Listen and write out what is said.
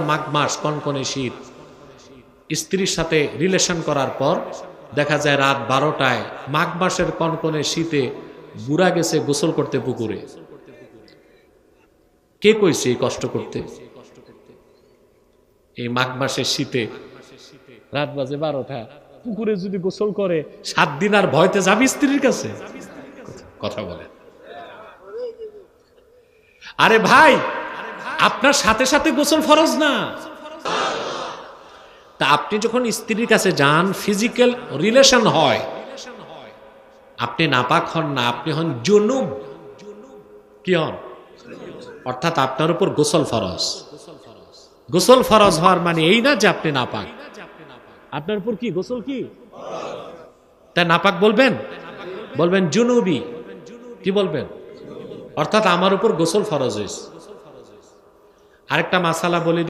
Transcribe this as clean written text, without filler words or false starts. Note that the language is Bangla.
মাঘ মাস, কনকনে শীত, স্ত্রীর সাথে রিলেশন করার পর দেখা যায় রাত 12টায় মাঘ মাসের কনকনে শীতে বুড়া গেছে গোসল করতে পুকুরে। কে কইছে এই কষ্ট করতে? এই মাঘ মাসের শীতে রাত বাজে 12টা, পুকুরে যদি গোসল করে 7 দিন আর ভয়তে যাবি স্ত্রীর কাছে? কথা বলে। আরে ভাই, আপনার সাথে সাথে গোসল ফরজ না? তা আপনি যখন স্ত্রীর কাছে যান, ফিজিক্যাল রিলেশন হয়, আপনি নাপাক হন না, আপনি হন জুনুব। কি হন? অর্থাৎ আপনার উপর গোসল ফরজ। গোসল ফরজ হওয়ার মানে এই না যে আপনি নাপাক। আপনার উপর কি গোসল কি? তাই নাপাক বলবেন? বলবেন জুনুবি। কি বলবেন? অর্থাৎ আমার উপর গোসল ফরজ হয়েছে। আরেকটা মাসালা বলি।